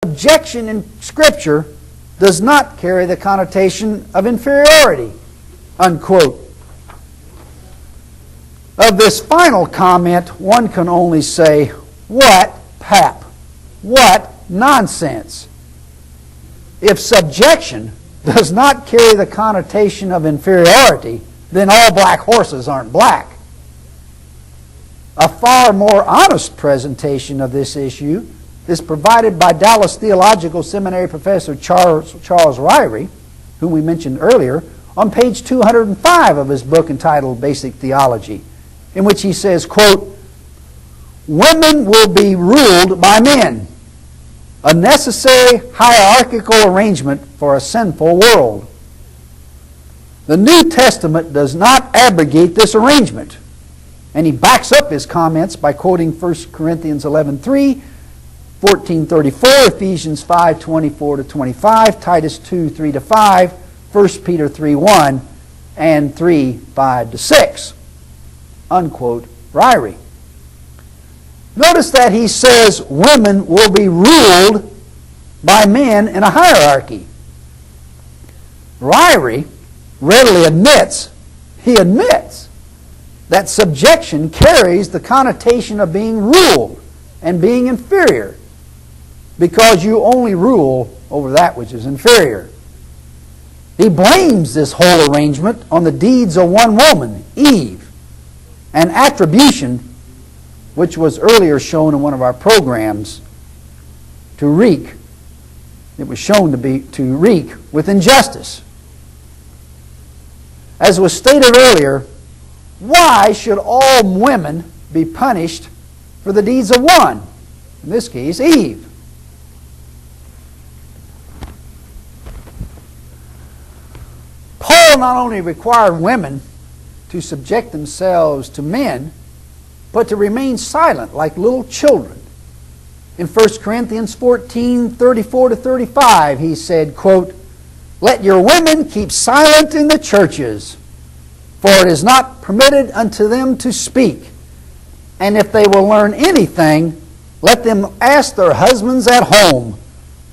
Subjection in Scripture does not carry the connotation of inferiority, unquote. Of this final comment, one can only say, what pap? What nonsense? If subjection does not carry the connotation of inferiority, then all black horses aren't black. A far more honest presentation of this issue is provided by Dallas Theological Seminary professor Charles Ryrie, whom we mentioned earlier, on page 205 of his book entitled Basic Theology, in which he says, quote, "Women will be ruled by men, a necessary hierarchical arrangement for a sinful world. The New Testament does not abrogate this arrangement." And he backs up his comments by quoting 1 Corinthians 11:3, 14:34, Ephesians 5:24-25, Titus 2:3-5, 1 Peter 3:1, and 3:5-6. Unquote, Ryrie. Notice that he says women will be ruled by men in a hierarchy. Ryrie readily admits that subjection carries the connotation of being ruled and being inferior, because you only rule over that which is inferior. He blames this whole arrangement on the deeds of one woman, Eve, an attribution which was earlier shown in one of our programs to reek. It was shown to reek with injustice. As was stated earlier, why should all women be punished for the deeds of one? In this case, Eve. Paul not only required women to subject themselves to men, but to remain silent like little children. In 1 Corinthians 14:34-35, he said, quote, "Let your women keep silent in the churches, for it is not permitted unto them to speak. And if they will learn anything, let them ask their husbands at home,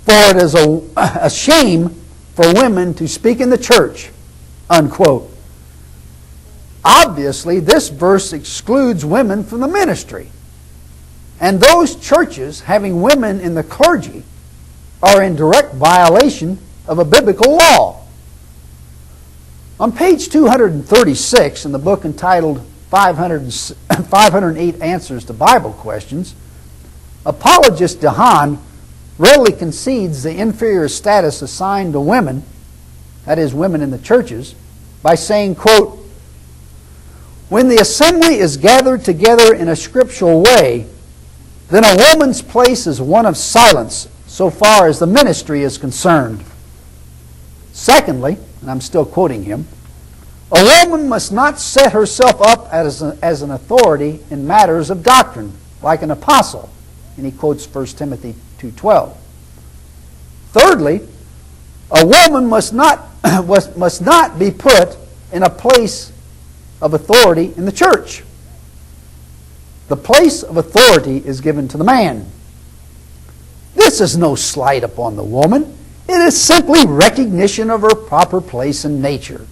for it is a shame for women to speak in the church." Unquote. Obviously, this verse excludes women from the ministry. And those churches having women in the clergy are in direct violation of a biblical law. On page 236 in the book entitled 508 Answers to Bible Questions, apologist DeHaan readily concedes the inferior status assigned to women, that is, women in the churches, by saying, quote, "When the assembly is gathered together in a scriptural way, then a woman's place is one of silence so far as the ministry is concerned. Secondly," and I'm still quoting him, "a woman must not set herself up as an authority in matters of doctrine, like an apostle." And he quotes 1 Timothy 2:12. Thirdly, a woman must not be put in a place of authority in the church. The place of authority is given to the man. This is no slight upon the woman. It is simply recognition of her proper place in nature.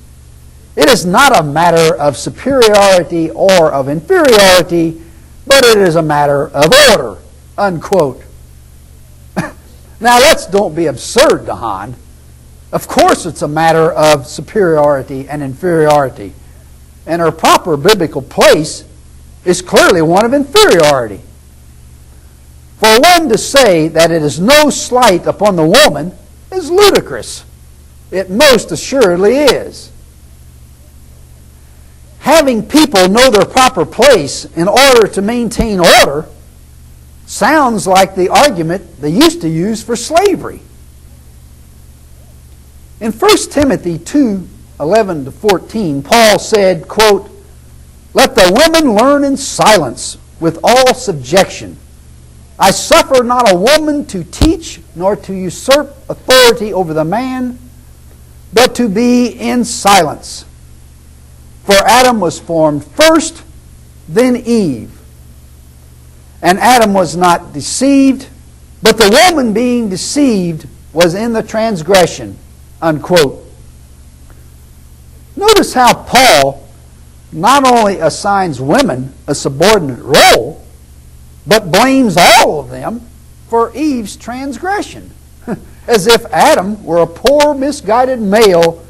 It is not a matter of superiority or of inferiority, but it is a matter of order. Unquote. Now don't be absurd, DeHaan. Of course it's a matter of superiority and inferiority. And her proper biblical place is clearly one of inferiority. For one to say that it is no slight upon the woman is ludicrous. It most assuredly is. Having people know their proper place in order to maintain order sounds like the argument they used to use for slavery. In 1 Timothy 2:11-14, Paul said, quote, "Let the women learn in silence with all subjection. I suffer not a woman to teach nor to usurp authority over the man, but to be in silence. For Adam was formed first, then Eve. And Adam was not deceived, But the woman being deceived was in the transgression, unquote. Notice how Paul not only assigns women a subordinate role, but blames all of them for Eve's transgression, as if Adam were a poor, misguided male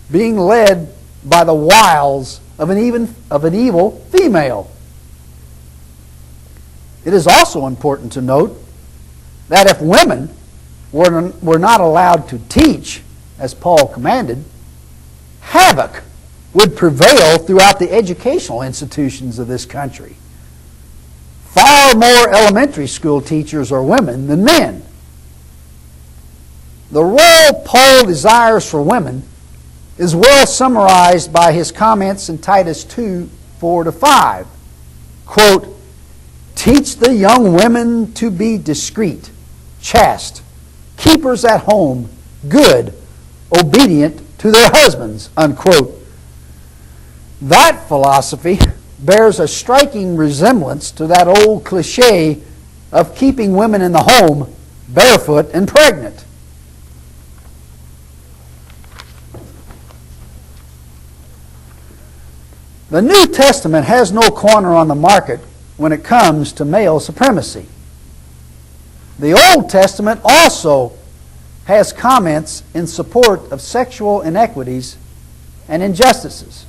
being led by the wiles of an evil female. It is also important to note that if women were not allowed to teach, as Paul commanded, havoc would prevail throughout the educational institutions of this country. Far more elementary school teachers are women than men. The role Paul desires for women is well summarized by his comments in Titus 2, 4-5. Quote, "Teach the young women to be discreet, chaste, keepers at home, good, obedient to their husbands," unquote. That philosophy bears a striking resemblance to that old cliche of keeping women in the home barefoot and pregnant. The New Testament has no corner on the market when it comes to male supremacy. The Old Testament also has comments in support of sexual inequities and injustices.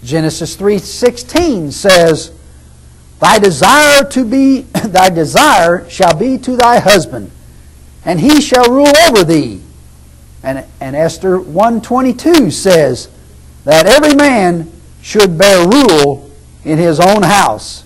Genesis 3:16 says, thy desire shall be to thy husband, and he shall rule over thee." And Esther 1:22 says that every man should bear rule in his own house.